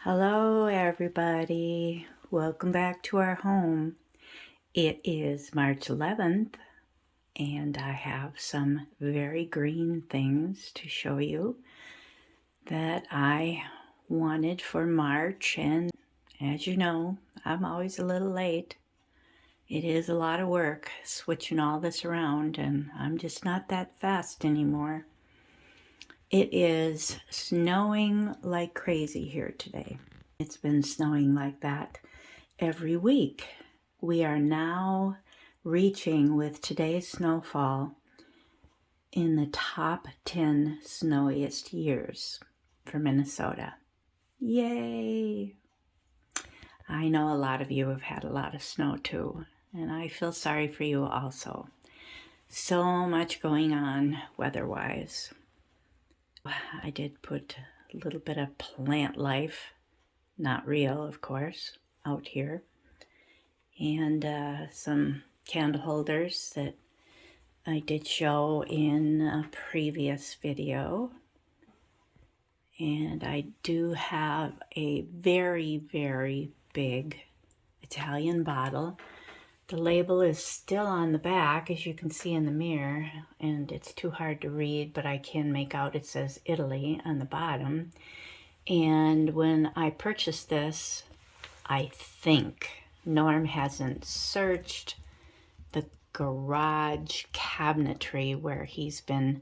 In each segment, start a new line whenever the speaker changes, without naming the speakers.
Hello everybody, welcome back to our home. It is March 11th and I have some very green things to show you that I wanted for March, and as you know, I'm always a little late. It is a lot of work switching all this around and I'm just not that fast anymore. It is snowing like crazy here today. It's been snowing like that every week. We are now reaching, with today's snowfall, in the top 10 snowiest years for Minnesota. Yay! I know a lot of you have had a lot of snow too, and I feel sorry for you also. So much going on weather-wise. I did put a little bit of plant life, not real of course, out here, and some candle holders that I did show in a previous video. And I do have a very, very big Italian bottle. The label is still on the back, as you can see in the mirror, and it's too hard to read, but I can make out it says Italy on the bottom. And when I purchased this, I think Norm hasn't searched the garage cabinetry where he's been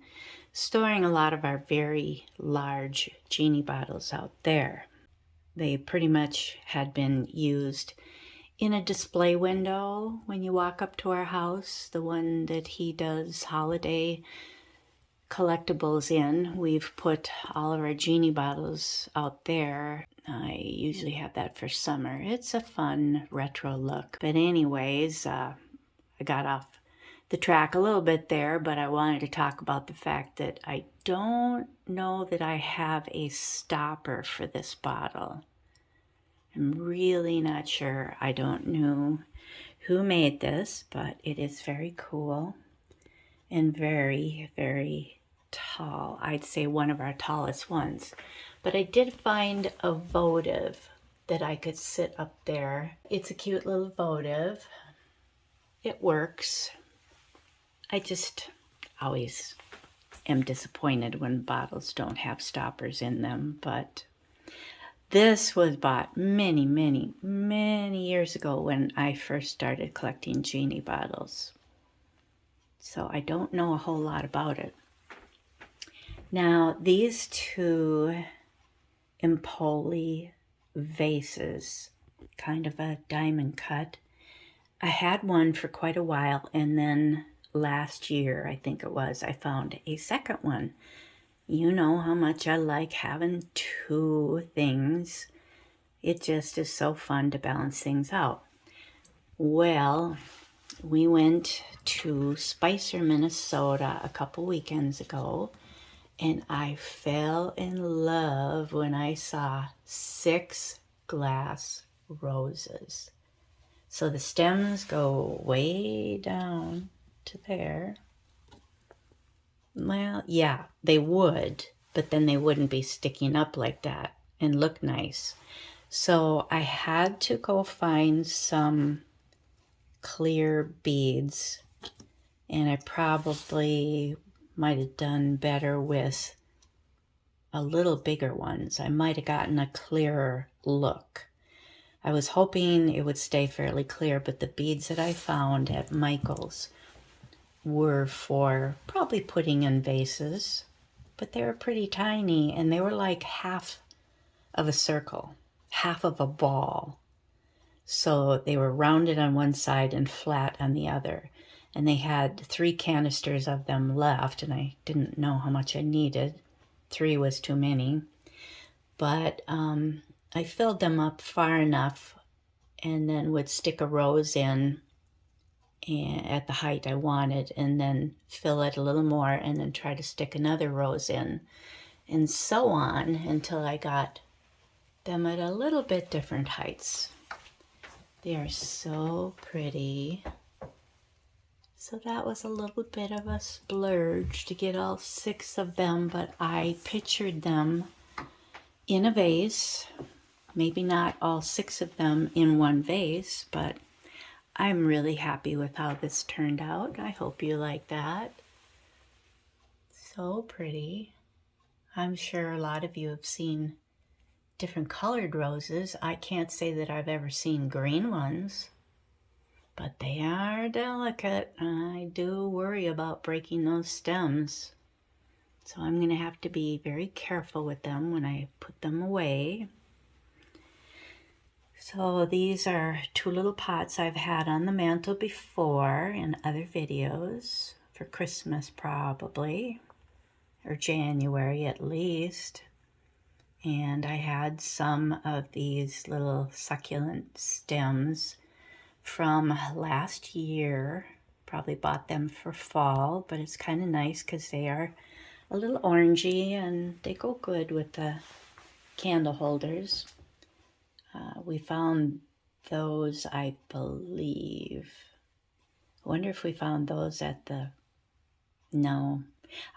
storing a lot of our very large genie bottles out there. They pretty much had been used in a display window when you walk up to our house, the one that he does holiday collectibles in. We've put all of our genie bottles out there. I usually have that for summer. It's a fun retro look. But anyways, I got off the track a little bit there, but I wanted to talk about the fact that I don't know that I have a stopper for this bottle. I'm really not sure. I don't know who made this, but it is very cool and very, very tall. I'd say one of our tallest ones. But I did find a votive that I could sit up there. It's a cute little votive. It works. I just always am disappointed when bottles don't have stoppers in them, but this was bought many, many, many years ago when I first started collecting genie bottles. So I don't know a whole lot about it. Now, these two Empoli vases, kind of a diamond cut. I had one for quite a while, and then last year, I think it was, I found a second one. You know how much I like having two things. It just is so fun to balance things out. Well, we went to Spicer, Minnesota a couple weekends ago, and I fell in love when I saw 6 glass roses. So the stems go way down to there. Well, yeah, they would, but then they wouldn't be sticking up like that and look nice. So I had to go find some clear beads, and I probably might have done better with a little bigger ones. I might have gotten a clearer look. I was hoping it would stay fairly clear, but the beads that I found at Michael's were for probably putting in vases, but they were pretty tiny, and they were like half of a circle, half of a ball. So they were rounded on one side and flat on the other. And they had 3 canisters of them left, and I didn't know how much I needed. 3 was too many. But I filled them up far enough and then would stick a rose in at the height I wanted, and then fill it a little more, and then try to stick another rose in, and so on until I got them at a little bit different heights. They are so pretty. So that was a little bit of a splurge to get all 6 of them, but I pictured them in a vase Maybe not all 6 of them in one vase, but I'm really happy with how this turned out. I hope you like that. So pretty. I'm sure a lot of you have seen different colored roses. I can't say that I've ever seen green ones, but they are delicate. I do worry about breaking those stems. So I'm going to have to be very careful with them when I put them away. So these are 2 little pots I've had on the mantle before in other videos, for Christmas probably, or January at least. And I had some of these little succulent stems from last year. Probably bought them for fall, but it's kind of nice because they are a little orangey and they go good with the candle holders. We found those, I believe. I wonder if we found those at the, no.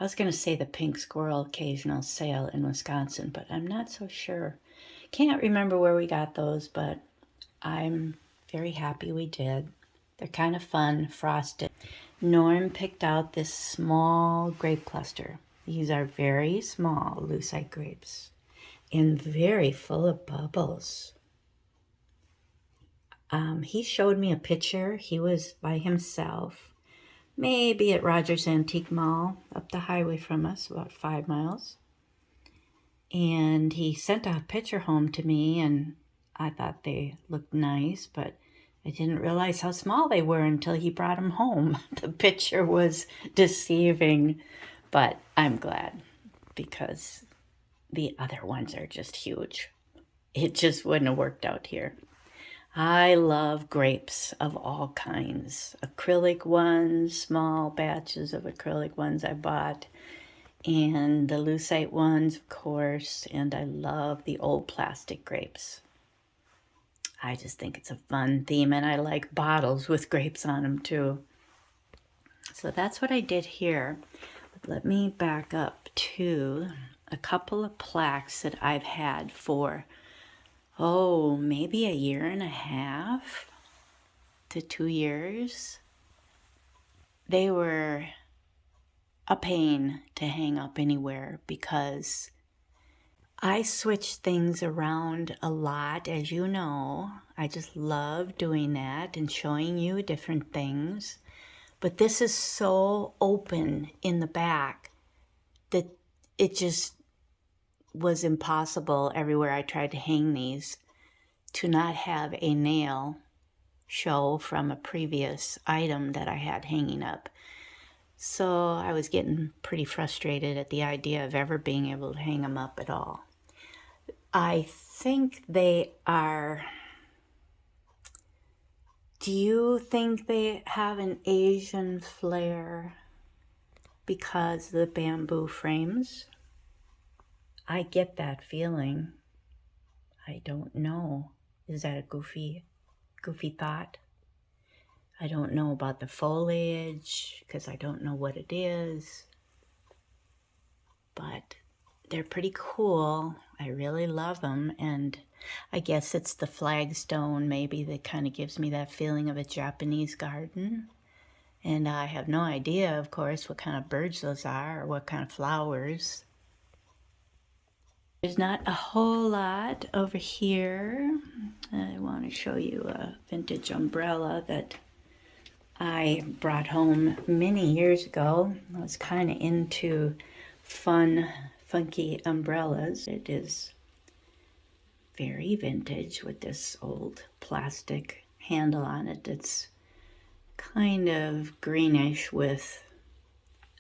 I was going to say the Pink Squirrel occasional sale in Wisconsin, but I'm not so sure. Can't remember where we got those, but I'm very happy we did. They're kind of fun, frosted. Norm picked out this small grape cluster. These are very small Lucite grapes and very full of bubbles. He showed me a picture. He was by himself, maybe at Rogers Antique Mall up the highway from us, about 5 miles. And he sent a picture home to me, and I thought they looked nice, but I didn't realize how small they were until he brought them home. The picture was deceiving, but I'm glad because the other ones are just huge. It just wouldn't have worked out here. I love grapes of all kinds. Acrylic ones, small batches of acrylic ones I bought, and the Lucite ones, of course, and I love the old plastic grapes. I just think it's a fun theme, and I like bottles with grapes on them too. So that's what I did here. Let me back up to a couple of plaques that I've had for maybe 1.5 to 2 years. They were a pain to hang up anywhere because I switch things around a lot, as you know. I just love doing that and showing you different things. But this is so open in the back that it just was impossible everywhere I tried to hang these to not have a nail show from a previous item that I had hanging up. So I was getting pretty frustrated at the idea of ever being able to hang them up at all. I think they are, do you think they have an Asian flair because of the bamboo frames? I get that feeling. I don't know. Is that a goofy thought? I don't know about the foliage because I don't know what it is. But they're pretty cool. I really love them. And I guess it's the flagstone maybe that kind of gives me that feeling of a Japanese garden. And I have no idea, of course, what kind of birds those are or what kind of flowers. There's not a whole lot over here. I want to show you a vintage umbrella that I brought home many years ago. I was kind of into fun, funky umbrellas. It is very vintage with this old plastic handle on it. It's kind of greenish with,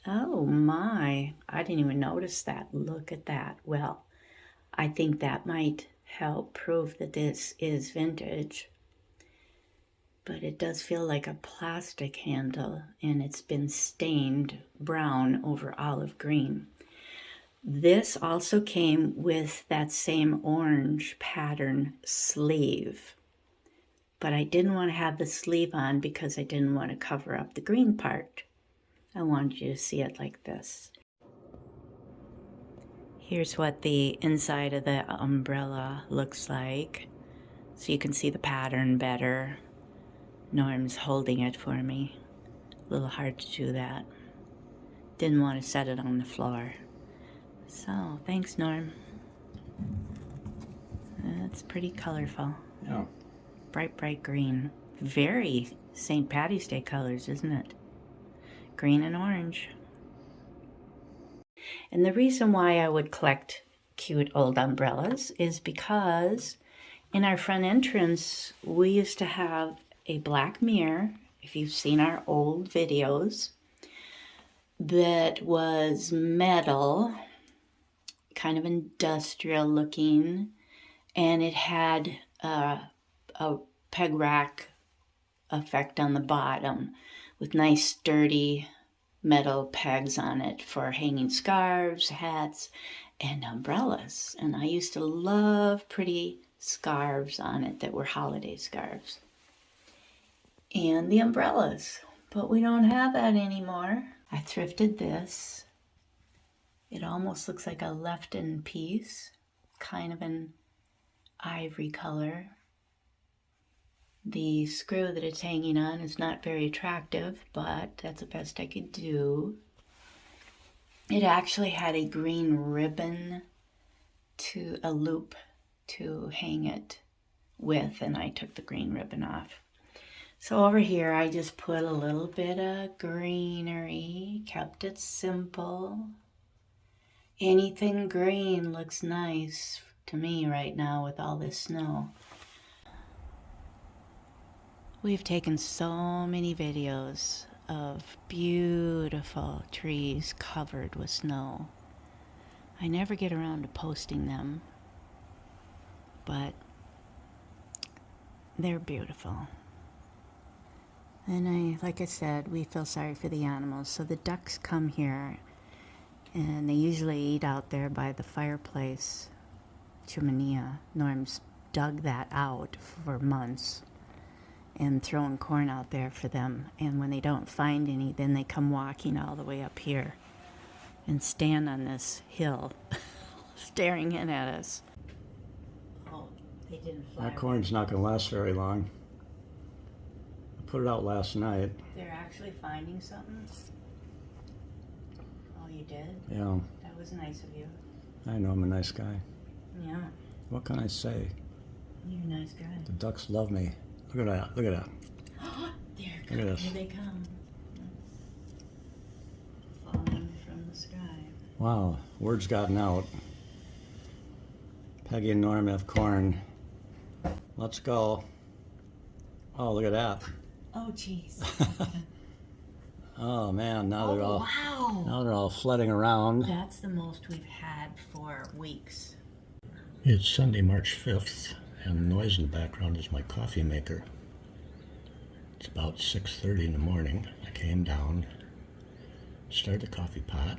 oh my, I didn't even notice that. Look at that. Well, I think that might help prove that this is vintage. But it does feel like a plastic handle, and it's been stained brown over olive green. This also came with that same orange pattern sleeve. But I didn't want to have the sleeve on because I didn't want to cover up the green part. I wanted you to see it like this. Here's what the inside of the umbrella looks like. So you can see the pattern better. Norm's holding it for me. A little hard to do that. Didn't want to set it on the floor. So, thanks, Norm. That's pretty colorful.
Yeah.
Bright, bright green. Very St. Patty's Day colors, isn't it? Green and orange. And the reason why I would collect cute old umbrellas is because in our front entrance, we used to have a black mirror, if you've seen our old videos, that was metal, kind of industrial looking, and it had a peg rack effect on the bottom with nice sturdy metal pegs on it for hanging scarves, hats, and umbrellas. And I used to love pretty scarves on it that were holiday scarves. And the umbrellas, but we don't have that anymore. I thrifted this. It almost looks like a left-in piece, kind of an ivory color. The screw that it's hanging on is not very attractive, but that's the best I could do. It actually had a green ribbon to a loop to hang it with, and I took the green ribbon off. So over here I just put a little bit of greenery, kept it simple. Anything green looks nice to me right now with all this snow. We've taken so many videos of beautiful trees covered with snow. I never get around to posting them, but they're beautiful. And like I said, we feel sorry for the animals. So the ducks come here, and they usually eat out there by the fireplace chimenea. Norm's dug that out for months and throwing corn out there for them. And when they don't find any, then they come walking all the way up here and stand on this hill staring in at us. Oh, they didn't fly.
That corn's not going to last very long. I put it out last night.
They're actually finding something? Oh, you did?
Yeah.
That was nice of you.
I know I'm a nice guy.
Yeah.
What can I say?
You're a nice guy.
The ducks love me. Look at that. Look at that.
There,
Look at this.
Here they come. Falling from the sky.
Wow. Word's gotten out. Peggy and Norm have corn. Let's go. Oh, look at that.
Oh, jeez.
Oh man, now they're all
wow.
now they're all flooding around.
That's the most we've had for weeks.
It's Sunday, March 5th, and the noise in the background is my coffee maker. It's about 6:30 in the morning. I came down, started the coffee pot,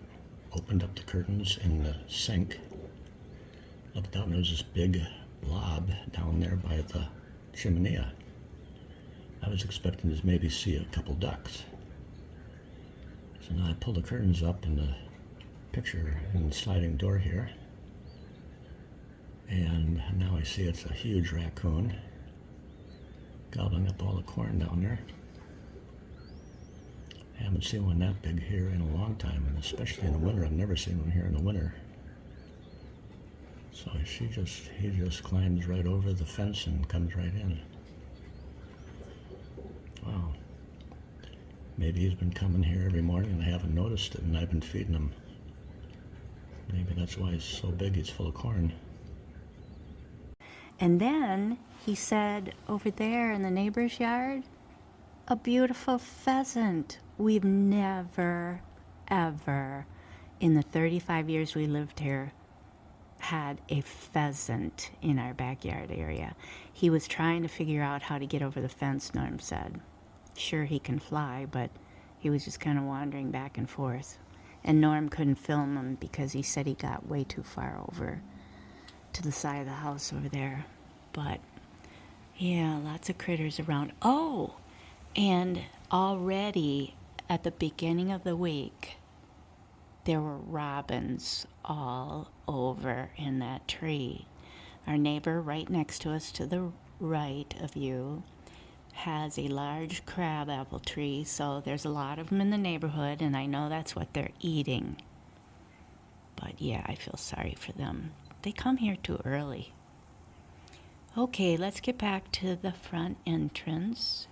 opened up the curtains in the sink, looked out and there was this big blob down there by the chimney. I was expecting to maybe see a couple ducks. So now I pull the curtains up in the picture in the sliding door here. And now I see it's a huge raccoon gobbling up all the corn down there. I haven't seen one that big here in a long time, and especially in the winter. I've never seen one here in the winter. So he just climbs right over the fence and comes right in. Wow. Maybe he's been coming here every morning and I haven't noticed it, and I've been feeding him. Maybe that's why he's so big, he's full of corn.
And then he said over there in the neighbor's yard, a beautiful pheasant. We've never, ever, in the 35 years we lived here, had a pheasant in our backyard area. He was trying to figure out how to get over the fence, Norm said. Sure, he can fly, but he was just kind of wandering back and forth. And Norm couldn't film him because he said he got way too far over to the side of the house over there. But yeah, lots of critters around. Oh, and already at the beginning of the week, there were robins all over in that tree. Our neighbor right next to us to the right of you has a large crab apple tree, so there's a lot of them in the neighborhood, and I know that's what they're eating. But yeah, I feel sorry for them. They come here too early. Okay, let's get back to the front entrance.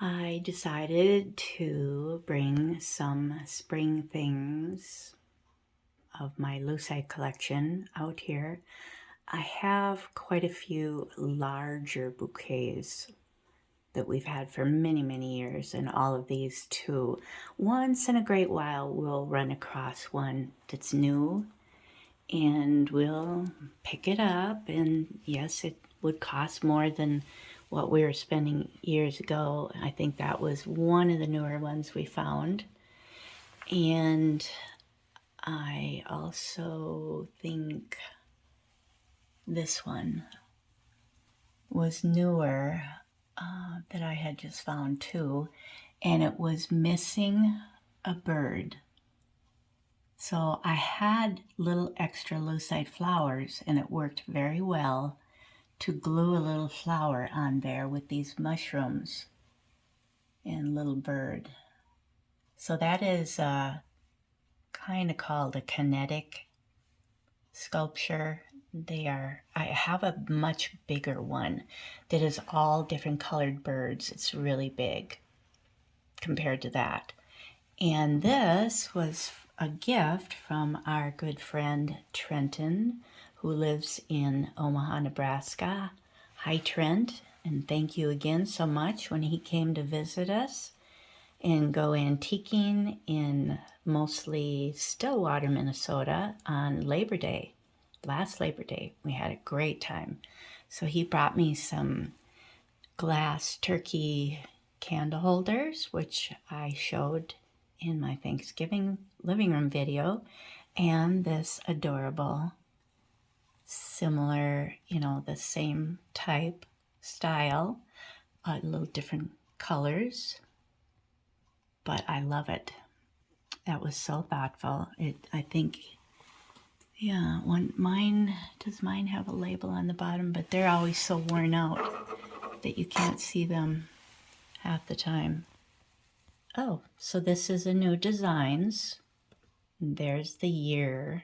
I decided to bring some spring things of my Lucite collection out here. I have quite a few larger bouquets that we've had for many, many years, and all of these too. Once in a great while, we'll run across one that's new, and we'll pick it up, and yes, it would cost more than what we were spending years ago. I think that was one of the newer ones we found. And I also think this one was newer that I had just found too, and it was missing a bird. So I had little extra lucite flowers, and it worked very well to glue a little flower on there with these mushrooms and little bird. So that is kind of called a kinetic sculpture. I have a much bigger one that is all different colored birds. It's really big compared to that. And this was a gift from our good friend Trenton, who lives in Omaha, Nebraska. Hi, Trent, and thank you again so much. When he came to visit us and go antiquing in mostly Stillwater, Minnesota on Labor Day, last Labor Day, we had a great time. So he brought me some glass turkey candle holders, which I showed in my Thanksgiving living room video, and this adorable, similar, the same type style, a little different colors, but I love it. That was so thoughtful. I think, yeah, does mine have a label on the bottom, but they're always so worn out that you can't see them half the time. Oh, so this is a new designs. There's the year.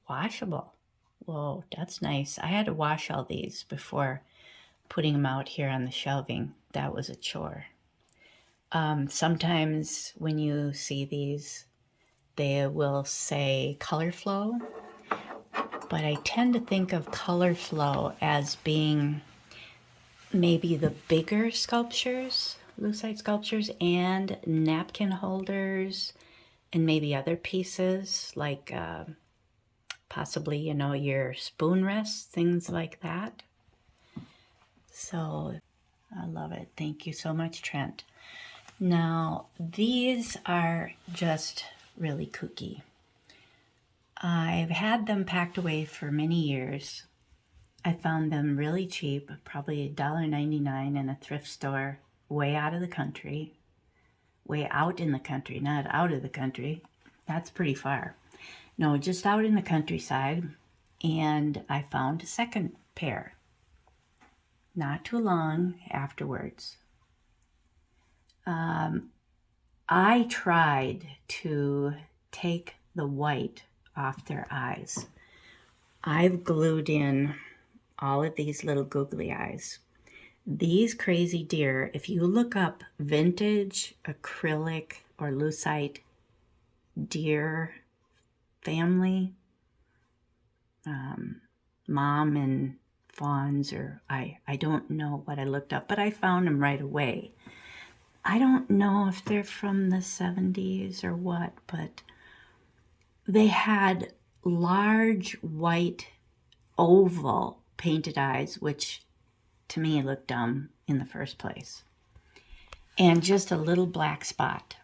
Washable. Whoa, that's nice. I had to wash all these before putting them out here on the shelving. That was a chore. Sometimes when you see these, they will say color flow, but I tend to think of color flow as being maybe the bigger sculptures, lucite sculptures, and napkin holders, and maybe other pieces like possibly, your spoon rests, things like that. So I love it. Thank you so much, Trent. Now, these are just really kooky. I've had them packed away for many years. I found them really cheap, probably $1.99 in a thrift store way out of the country. Way out in the country, not out of the country. That's pretty far. No, just out in the countryside. And I found a second pair not too long afterwards. I tried to take the white off their eyes. I've glued in all of these little googly eyes. These crazy deer, if you look up vintage acrylic or lucite deer family, mom and fawns, or I don't know what I looked up, but I found them right away. I don't know if they're from the 70s or what, but they had large white oval painted eyes, which to me looked dumb in the first place, and just a little black spot.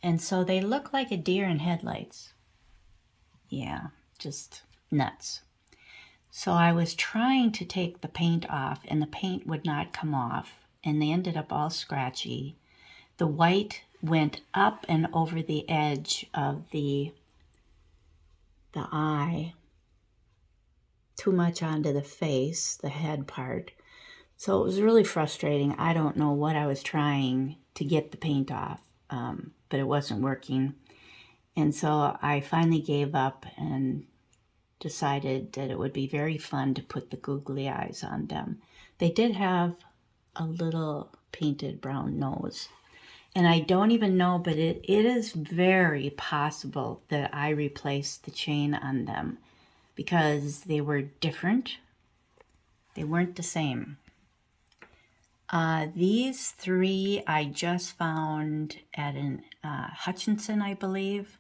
And so they look like a deer in headlights. Yeah, just nuts. So I was trying to take the paint off, and the paint would not come off, and they ended up all scratchy. The white went up and over the edge of the eye, too much onto the face, the head part. So it was really frustrating. I don't know what I was trying to get the paint off, but it wasn't working. And so I finally gave up and decided that it would be very fun to put the googly eyes on them. They did have a little painted brown nose. And I don't even know, but it is very possible that I replaced the chain on them because they were different. They weren't the same. These three I just found at an Hutchinson, I believe,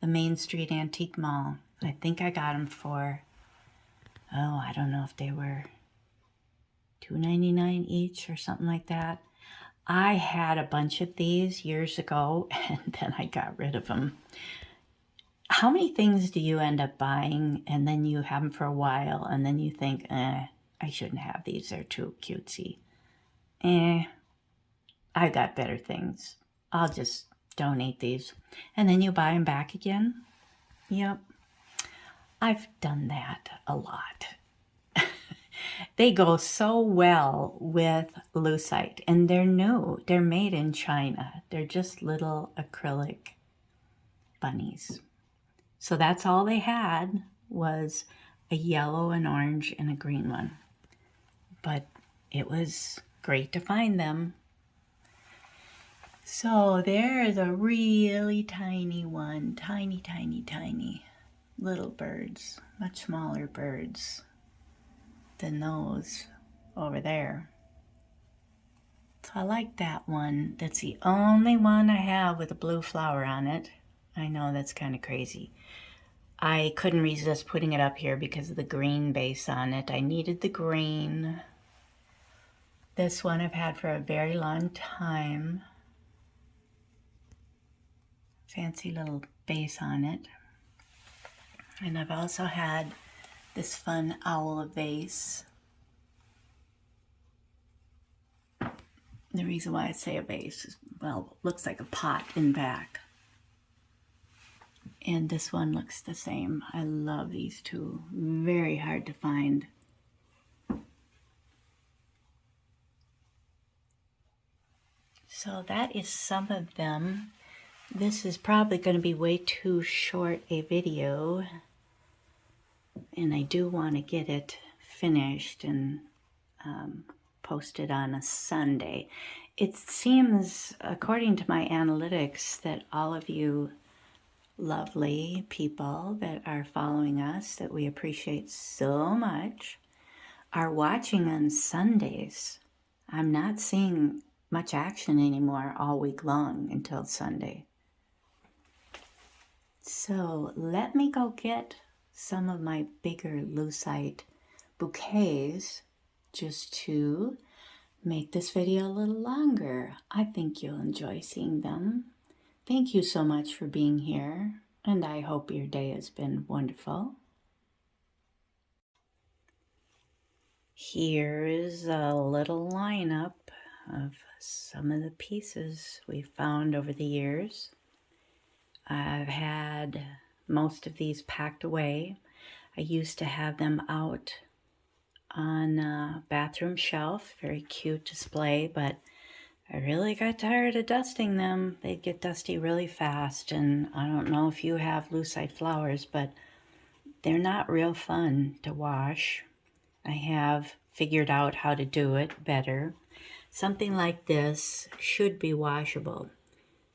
the Main Street Antique Mall. I think I got them for, I don't know if they were $2.99 each or something like that. I had a bunch of these years ago and then I got rid of them. How many things do you end up buying and then you have them for a while and then you think, I shouldn't have these, they're too cutesy. I got better things. I'll just donate these. And then you buy them back again. Yep. I've done that a lot. They go so well with Lucite, and they're new. They're made in China. They're just little acrylic bunnies. So that's all they had was a yellow, an orange, and a green one. But it was great to find them. So there's a really tiny one. Tiny, tiny, tiny little birds. Much smaller birds than those over there. So I like that one. That's the only one I have with a blue flower on it. I know that's kind of crazy. I couldn't resist putting it up here because of the green base on it. I needed the green. This one I've had for a very long time. Fancy little base on it. And I've also had this fun owl vase. The reason why I say a vase is, well, it looks like a pot in back. And this one looks the same. I love these two. Very hard to find. So that is some of them. This is probably going to be way too short a video. And I do want to get it finished and posted on a Sunday. It seems, according to my analytics, that all of you lovely people that are following us, that we appreciate so much, are watching on Sundays. I'm not seeing much action anymore all week long until Sunday. So let me go get some of my bigger Lucite bouquets just to make this video a little longer. I think you'll enjoy seeing them. Thank you so much for being here, and I hope your day has been wonderful. Here is a little lineup of some of the pieces we found over the years. I've had most of these packed away. I used to have them out on a bathroom shelf, very cute display, but I really got tired of dusting them. They'd get dusty really fast, and I don't know if you have Lucite flowers, but they're not real fun to wash. I have figured out how to do it better. Something like this should be washable.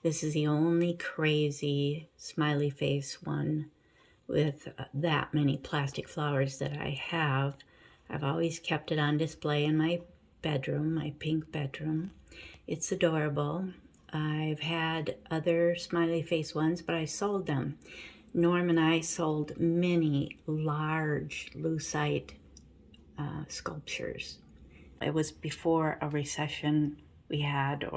This is the only crazy smiley face one with that many plastic flowers that I have. I've always kept it on display in my bedroom, my pink bedroom. It's adorable. I've had other smiley face ones, but I sold them. Norm and I sold many large Lucite sculptures. It was before a recession we had,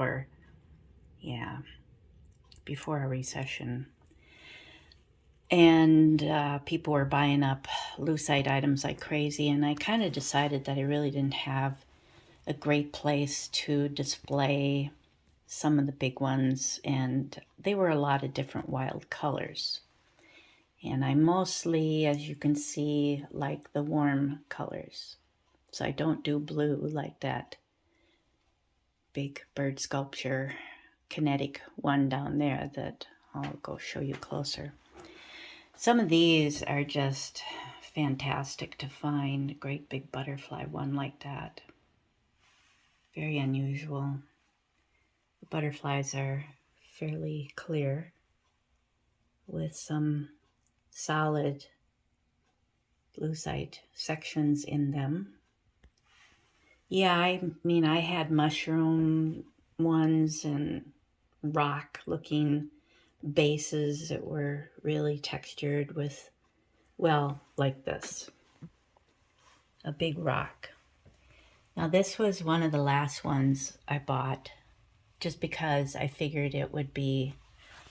before a recession. And people were buying up Lucite items like crazy, and I kind of decided that I really didn't have a great place to display some of the big ones, and they were a lot of different wild colors. And I mostly, as you can see, like the warm colors. So I don't do blue like that big bird sculpture kinetic one down there that I'll go show you closer. Some of these are just fantastic to find. Great big butterfly one like that. Very unusual. The butterflies are fairly clear with some solid lucite sections in them. Yeah, I mean, I had mushroom ones and rock looking bases that were really textured with, well, like this, a big rock. Now this was one of the last ones I bought just because I figured it would be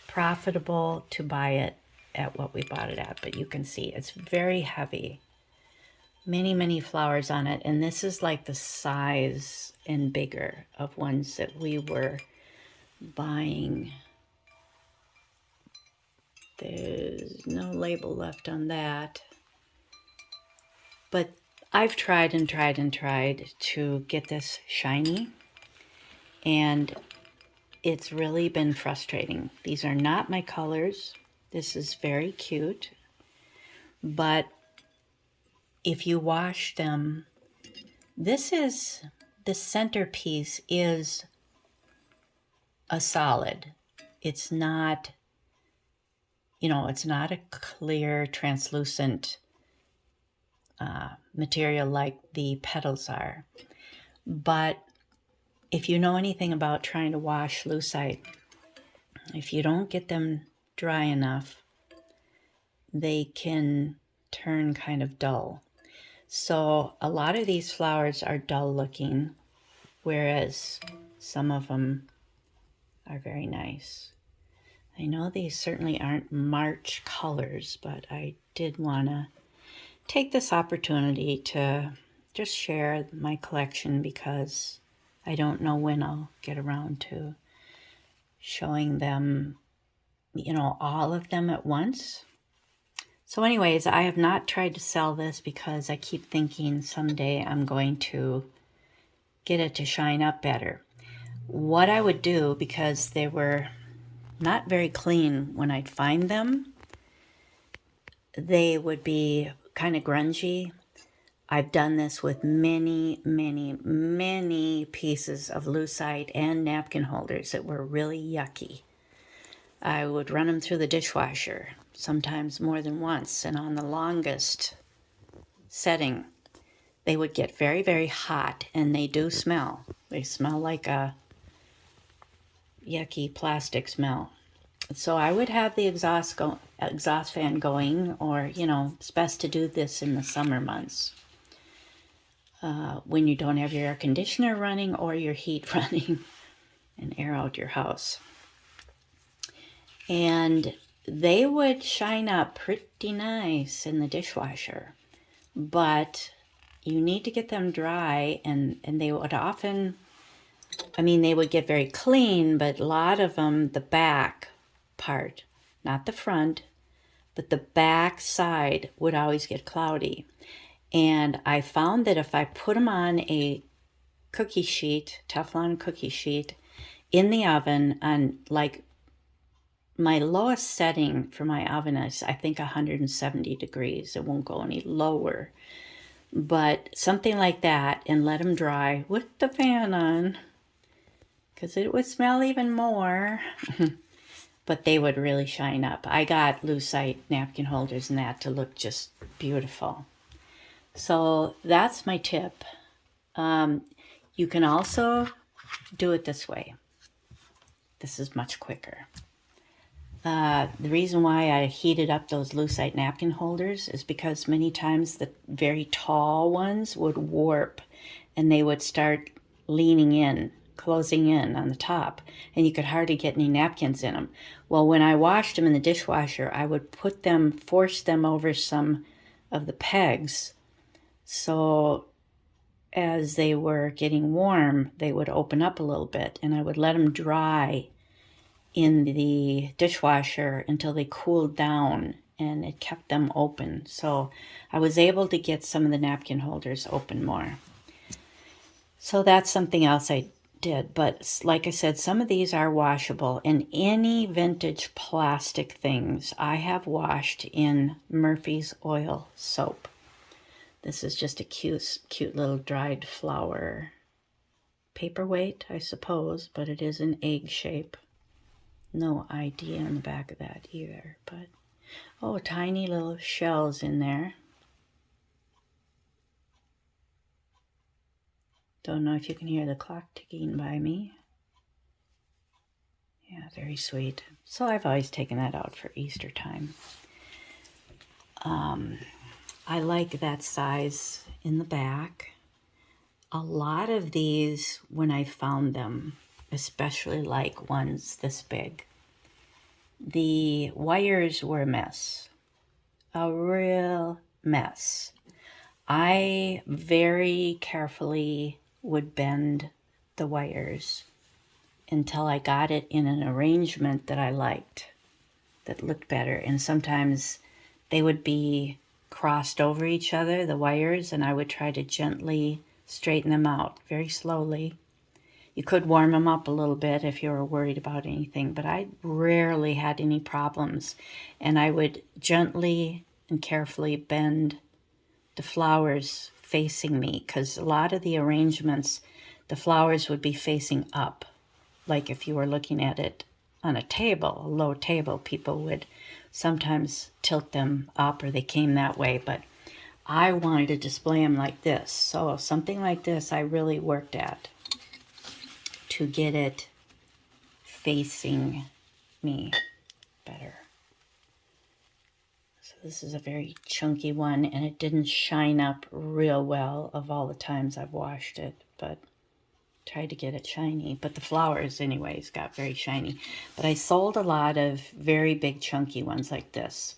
profitable to buy it at what we bought it at. But you can see it's very heavy. Many flowers on it, and this is like the size and bigger of ones that we were buying. There's no label left on that, but I've tried and tried and tried to get this shiny, and it's really been frustrating. These are not my colors. This is very cute, but if you wash them, the centerpiece is a solid. It's not, it's not a clear, translucent material like the petals are. But if you know anything about trying to wash lucite, if you don't get them dry enough, they can turn kind of dull. So a lot of these flowers are dull looking, whereas some of them are very nice. I know these certainly aren't March colors, but I did want to take this opportunity to just share my collection because I don't know when I'll get around to showing them, all of them at once. So anyways, I have not tried to sell this because I keep thinking someday I'm going to get it to shine up better. What I would do, because they were not very clean when I'd find them, they would be kind of grungy. I've done this with many pieces of lucite and napkin holders that were really yucky. I would run them through the dishwasher, sometimes more than once, and on the longest setting, they would get very hot, and they do smell. They smell like a yucky plastic smell. So I would have the exhaust fan going, or, it's best to do this in the summer months when you don't have your air conditioner running or your heat running and air out your house. And they would shine up pretty nice in the dishwasher, but you need to get them dry, and they would often, they would get very clean, but a lot of them, the back part, not the front, but the back side would always get cloudy. And I found that if I put them on a cookie sheet, Teflon cookie sheet, in the oven on like my lowest setting for my oven is, I think, 170 degrees. It won't go any lower. But something like that, and let them dry with the fan on, because it would smell even more. But they would really shine up. I got lucite napkin holders and that to look just beautiful. So that's my tip. You can also do it this way. This is much quicker. The reason why I heated up those lucite napkin holders is because many times the very tall ones would warp and they would start leaning in, closing in on the top, and you could hardly get any napkins in them. Well, when I washed them in the dishwasher, I would force them over some of the pegs. So as they were getting warm, they would open up a little bit, and I would let them dry in the dishwasher until they cooled down, and it kept them open. So I was able to get some of the napkin holders open more. So that's something else I did. But like I said, some of these are washable, and any vintage plastic things I have washed in Murphy's oil soap. This is just a cute little dried flower paperweight, I suppose, but it is an egg shape. No idea on the back of that either, but oh, tiny little shells in there. Don't know if you can hear the clock ticking by me. Yeah, very sweet. So I've always taken that out for Easter time. I like that size in the back. A lot of these, when I found them, especially like ones this big, the wires were a mess. A real mess. I very carefully would bend the wires until I got it in an arrangement that I liked, that looked better. And sometimes they would be crossed over each other, the wires, and I would try to gently straighten them out very slowly. You could warm them up a little bit if you were worried about anything, but I rarely had any problems. And I would gently and carefully bend the flowers facing me, because a lot of the arrangements, the flowers would be facing up. Like if you were looking at it on a table, a low table, people would sometimes tilt them up or they came that way, but I wanted to display them like this. So something like this I really worked at to get it facing me better. So this is a very chunky one, and it didn't shine up real well of all the times I've washed it, but tried to get it shiny. But the flowers anyways got very shiny. But I sold a lot of very big chunky ones like this.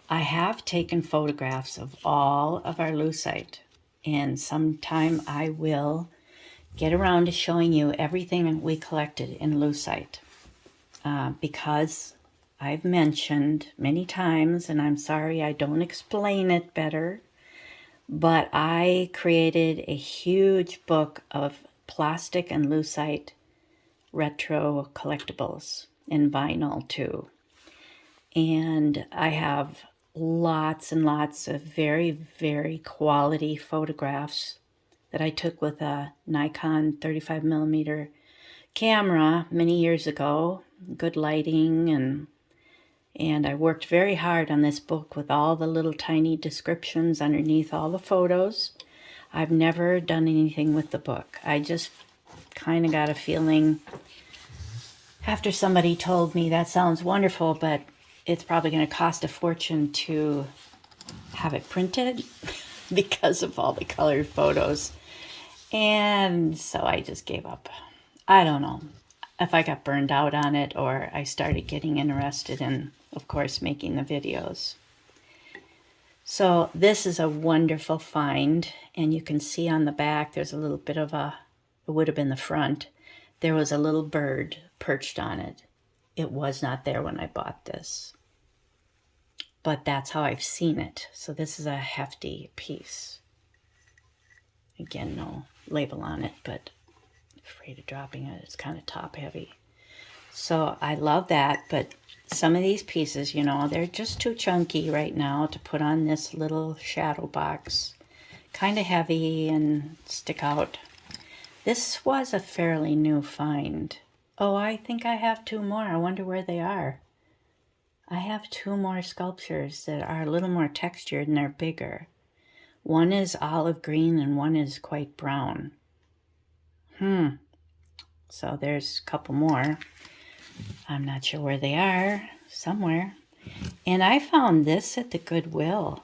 I have taken photographs of all of our lucite, and sometime I will get around to showing you everything we collected in lucite, because I've mentioned many times, and I'm sorry I don't explain it better, but I created a huge book of plastic and lucite retro collectibles, and vinyl too. And I have lots and lots of very, very quality photographs that I took with a Nikon 35mm camera many years ago. Good lighting, and I worked very hard on this book with all the little tiny descriptions underneath all the photos. I've never done anything with the book. I just kind of got a feeling after somebody told me that sounds wonderful, but it's probably going to cost a fortune to have it printed because of all the colored photos. And so I just gave up. I don't know if I got burned out on it or I started getting interested in, of course, making the videos. So this is a wonderful find, and you can see on the back there's a little bit of a, it would have been the front, there was a little bird perched on it. It was not there when I bought this, but that's how I've seen it. So this is a hefty piece. Again, no label on it, but afraid of dropping it. It's kind of top heavy. So I love that, but some of these pieces, you know, they're just too chunky right now to put on this little shadow box. Kind of heavy and stick out. This was a fairly new find. Oh, I think I have two more. I wonder where they are. I have two more sculptures that are a little more textured and they're bigger. One is olive green and one is quite brown. So there's a couple more. I'm not sure where they are. Somewhere. And I found this at the Goodwill.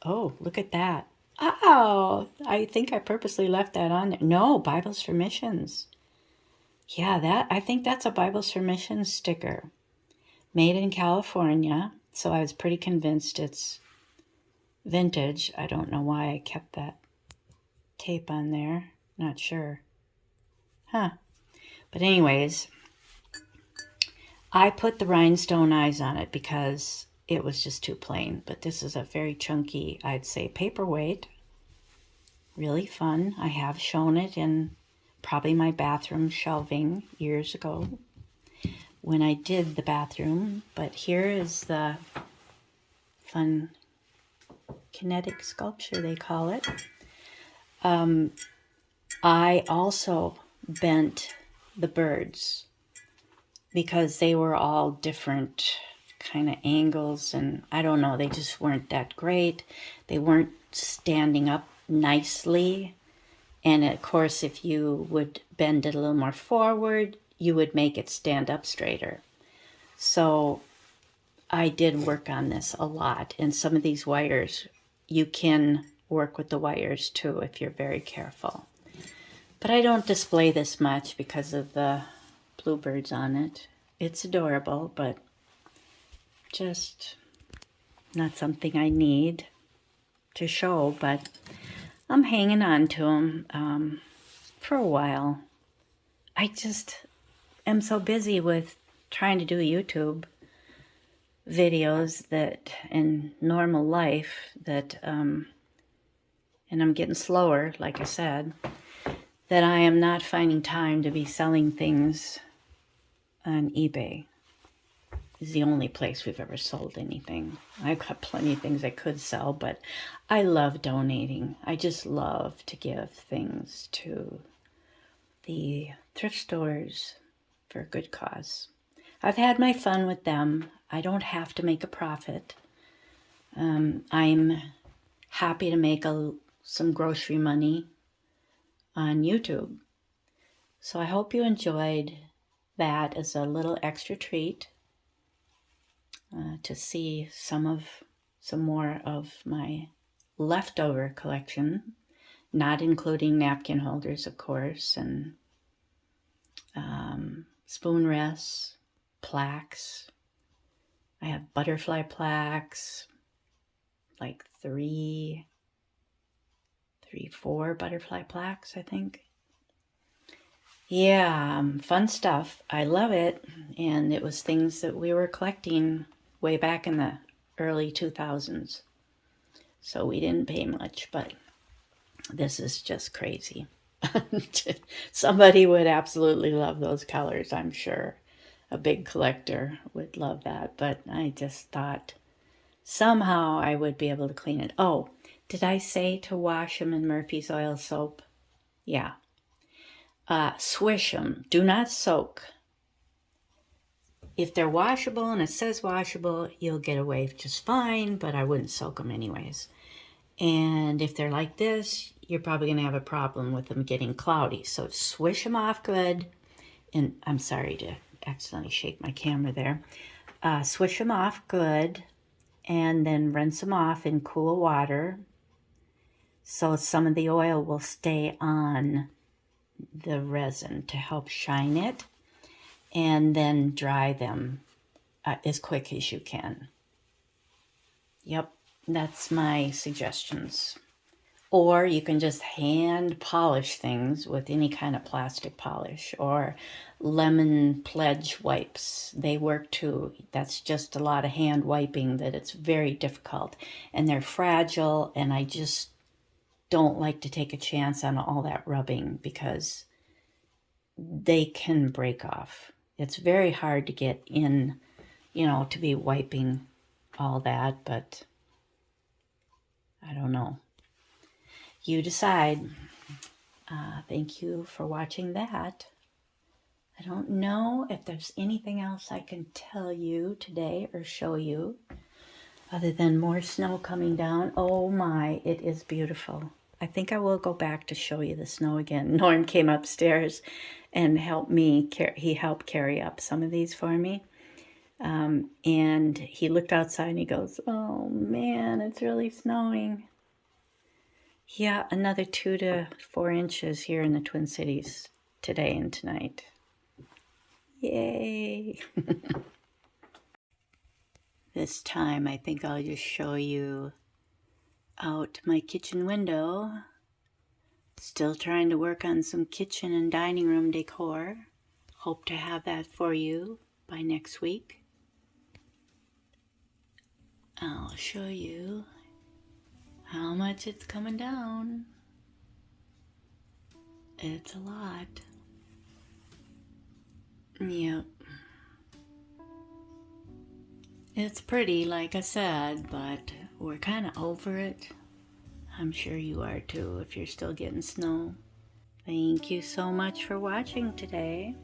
Oh, look at that. Oh, I think I purposely left that on there. No, Bibles for Missions. Yeah, I think that's a Bibles for Missions sticker. Made in California. So I was pretty convinced it's vintage. I don't know why I kept that tape on there. Not sure. Huh. But anyways, I put the rhinestone eyes on it because it was just too plain. But this is a very chunky, I'd say, paperweight. Really fun. I have shown it in probably my bathroom shelving years ago when I did the bathroom. But here is the fun kinetic sculpture, they call it. I also bent the birds because they were all different kind of angles, and I don't know, they just weren't that great. They weren't standing up nicely. And of course, if you would bend it a little more forward, you would make it stand up straighter. So I did work on this a lot. And some of these wires, you can work with the wires too if you're very careful. But I don't display this much because of the bluebirds on it. It's adorable, but just not something I need to show. But I'm hanging on to them for a while. I just am so busy with trying to do YouTube videos that in normal life that, and I'm getting slower, like I said, that I am not finding time to be selling things on eBay. Is the only place we've ever sold anything. I've got plenty of things I could sell, but I love donating. I just love to give things to the thrift stores for a good cause. I've had my fun with them. I don't have to make a profit. I'm happy to make some grocery money on YouTube. So I hope you enjoyed that as a little extra treat to see some more of my leftover collection, not including napkin holders, of course, and spoon rests, plaques. I have butterfly plaques, like four butterfly plaques, I think. Yeah, fun stuff. I love it. And it was things that we were collecting way back in the early 2000s. So we didn't pay much, but this is just crazy. Somebody would absolutely love those colors, I'm sure. A big collector would love that. But I just thought somehow I would be able to clean it. Oh, did I say to wash them in Murphy's oil soap? Yeah. Swish them. Do not soak. If they're washable and it says washable, you'll get away just fine, but I wouldn't soak them anyways. And if they're like this, you're probably going to have a problem with them getting cloudy. So swish them off good. And I'm sorry to accidentally shake my camera there. Swish them off good and then rinse them off in cool water so some of the oil will stay on the resin to help shine it, and then dry them as quick as you can. Yep, that's my suggestions. Or you can just hand polish things with any kind of plastic polish, or lemon pledge wipes. They work too. That's just a lot of hand wiping that it's very difficult. And they're fragile, and I just don't like to take a chance on all that rubbing because they can break off. It's very hard to get in, to be wiping all that, but I don't know. You decide. Thank you for watching that. I don't know if there's anything else I can tell you today or show you other than more snow coming down. Oh my, it is beautiful. I think I will go back to show you the snow again. Norm came upstairs and helped me. He helped carry up some of these for me. And he looked outside and he goes, "Oh man, it's really snowing." Yeah, another 2 to 4 inches here in the Twin Cities today and tonight. Yay! This time I think I'll just show you out my kitchen window. It's Still trying to work on some kitchen and dining room decor. Hope to have that for you by next week. I'll show you how much it's coming down. It's a lot. Yep. It's pretty, like I said, but we're kind of over it. I'm sure you are too if you're still getting snow. Thank you so much for watching today.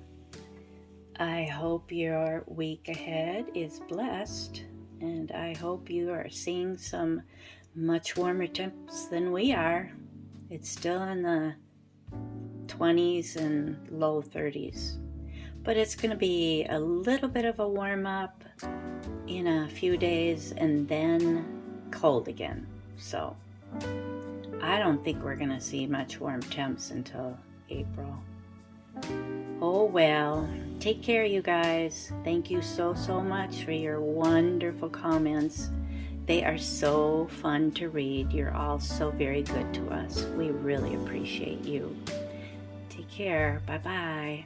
I hope your week ahead is blessed, and I hope you are seeing some much warmer temps than we are. It's still in the 20s and low 30s, but it's going to be a little bit of a warm up in a few days and then cold again. So I don't think we're going to see much warm temps until April. Oh well, take care you guys. Thank you so much for your wonderful comments. They are so fun to read. You're all so very good to us. We really appreciate you. Take care. Bye-bye.